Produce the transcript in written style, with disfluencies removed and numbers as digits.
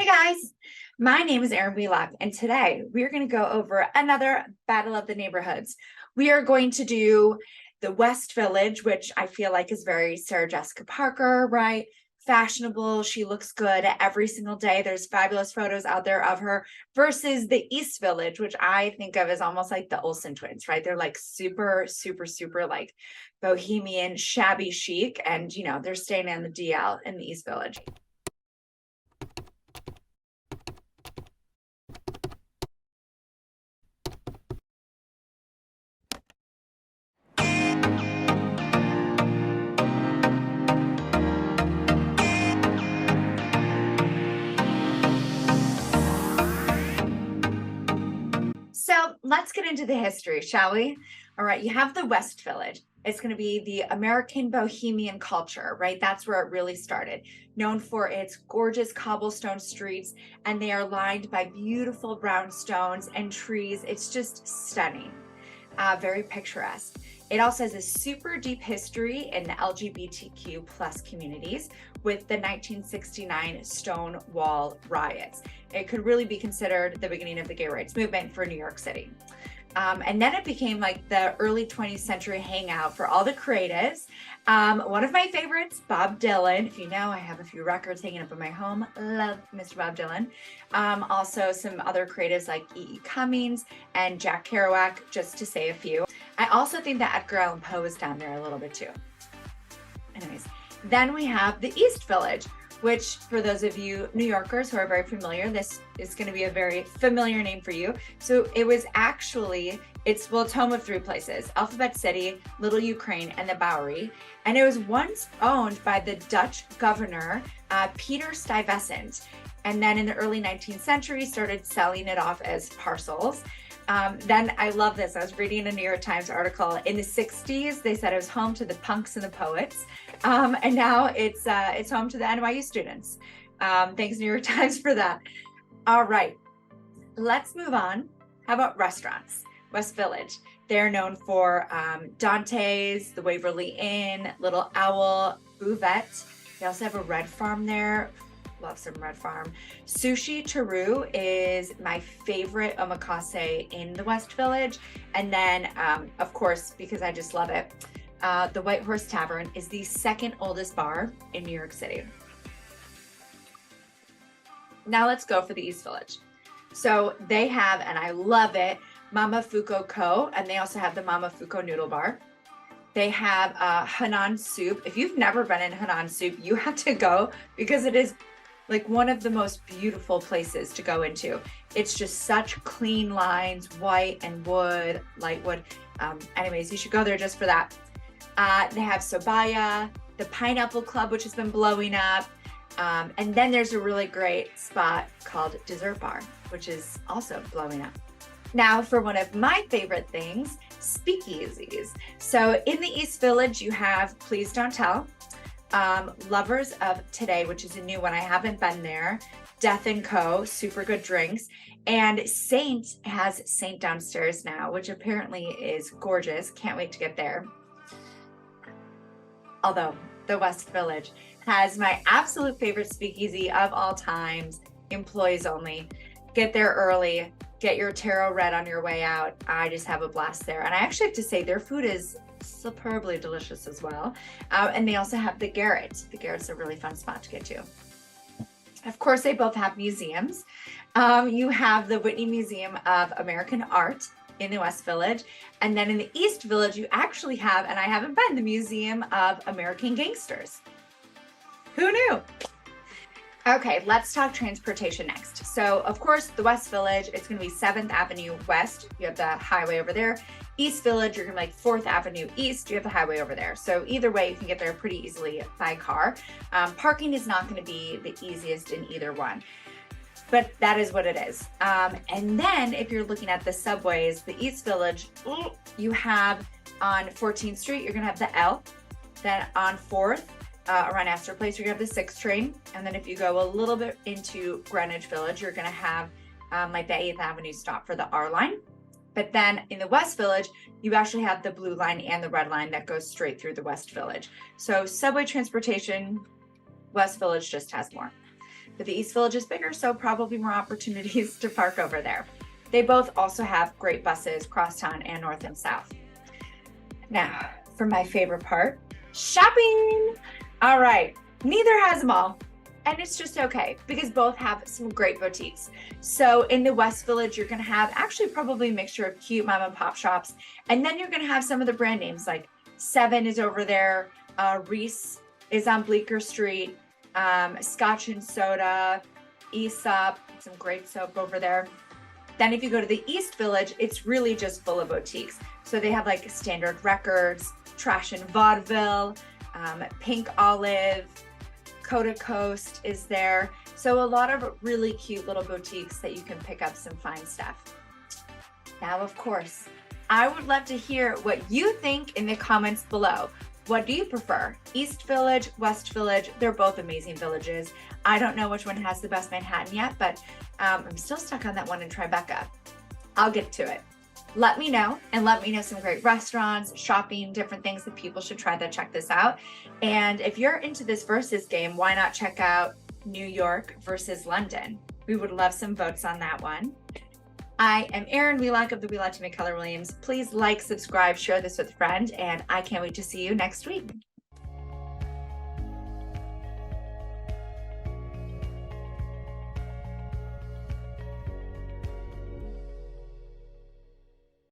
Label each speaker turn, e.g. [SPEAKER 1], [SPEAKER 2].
[SPEAKER 1] Hey guys, my name is Erin Wheelock, and today we are going to go over another Battle of the Neighborhoods. We are going to do the West Village, which I feel like is very Sarah Jessica Parker, right? Fashionable. She looks good every single day. There's fabulous photos out there of her versus the East Village, which I think of as almost like the Olsen twins, right? They're like super, super, super like bohemian, shabby chic, and they're staying in the DL in the East Village. So let's get into the history, shall we? All right, you have the West Village. It's going to be the American bohemian culture, right? That's where it really started. Known for its gorgeous cobblestone streets, and they are lined by beautiful brownstones and trees. It's just stunning, very picturesque. It also has a super deep history in the LGBTQ plus communities with the 1969 Stonewall riots. It could really be considered the beginning of the gay rights movement for New York City. And then it became like the early 20th century hangout for all the creatives. One of my favorites, Bob Dylan. If you know, I have a few records hanging up in my home. Love Mr. Bob Dylan. Also some other creatives like E.E. Cummings and Jack Kerouac, just to say a few. I also think that Edgar Allan Poe is down there a little bit too. Anyways, then we have the East Village, which for those of you New Yorkers who are very familiar, this is going to be a very familiar name for you. So it was actually, it's home of three places: Alphabet City, Little Ukraine, and the Bowery. And it was once owned by the Dutch governor, Peter Stuyvesant. And then in the early 19th century, started selling it off as parcels. Then I love this. I was reading a New York Times article. In the 60s, they said it was home to the punks and the poets. And now it's home to the NYU students. Thanks, New York Times, for that. All right, let's move on. How about restaurants? West Village. They're known for Dante's, the Waverly Inn, Little Owl, Buvette. They also have a Red Farm there. Love some Red Farm. Sushi Teru is my favorite omakase in the West Village. And then, of course, because I just love it, the White Horse Tavern is the second oldest bar in New York City. Now let's go for the East Village. So they have, and I love it, Mama Fuko Co. And they also have the Mama Fuko Noodle Bar. They have Hanan Soup. If you've never been in Hanan Soup, you have to go because it is like one of the most beautiful places to go into. It's just such clean lines, white and wood, light wood. Anyways, you should go there just for that. They have Sobaya, the Pineapple Club, which has been blowing up. And then there's a really great spot called Dessert Bar, which is also blowing up. Now for one of my favorite things, Speakeasies. So in the East Village, you have Please Don't Tell, Lovers of Today, which is a new one. I haven't been there. Death & Co., super good drinks. And Saint has Saint downstairs now, which apparently is gorgeous. Can't wait to get there. Although the West Village has my absolute favorite speakeasy of all times, employees only. Get there early, get your tarot read on your way out. I just have a blast there. And I actually have to say their food is superbly delicious as well. And they also have the Garret. The Garret's a really fun spot to get to. Of course, they both have museums. You have the Whitney Museum of American Art in the West Village. And then in the East Village, you actually have, and I haven't been, the Museum of American Gangsters. Who knew? Okay, let's talk transportation next. So of course, the West Village, it's gonna be 7th Avenue West. You have the highway over there. East Village, you're gonna be like 4th Avenue East, you have the highway over there. So either way, you can get there pretty easily by car. Parking is not gonna be the easiest in either one, but that is what it is. And then if you're looking at the subways, the East Village, you have on 14th Street, you're gonna have the L. Then on 4th, around Astor Place, you're gonna have the 6th train. And then if you go a little bit into Greenwich Village, you're gonna have like the 8th Avenue stop for the R line. But then in the West Village, you actually have the blue line and the red line that goes straight through the West Village. So subway transportation, West Village just has more. but the East Village is bigger, so probably more opportunities to park over there. They both also have great buses, crosstown and north and south. Now, for my favorite part, shopping. All right, neither has them all, and it's just okay because both have some great boutiques. So in the West Village, you're gonna have actually probably a mixture of cute mom and pop shops, and then you're gonna have some of the brand names like Seven is over there, Reese is on Bleecker Street, Scotch and Soda, Aesop, some great soap over there. Then if you go to the East Village, it's really just full of boutiques. So they have like Standard Records, Trash and Vaudeville, Pink Olive, Coda Coast is there. So a lot of really cute little boutiques that you can pick up some fine stuff. Now, of course, I would love to hear what you think in the comments below. What do you prefer? East Village, West Village? They're both amazing villages. I don't know which one has the best Manhattan yet, but I'm still stuck on that one in Tribeca. I'll get to it. Let me know, and let me know some great restaurants, shopping, different things that people should try to check this out. And if you're into this versus game, why not check out New York versus London? We would love some votes on that one. I am Erin Wheelock of the Wheelock Team at Keller Williams. Please like, subscribe, share this with a friend, and I can't wait to see you next week.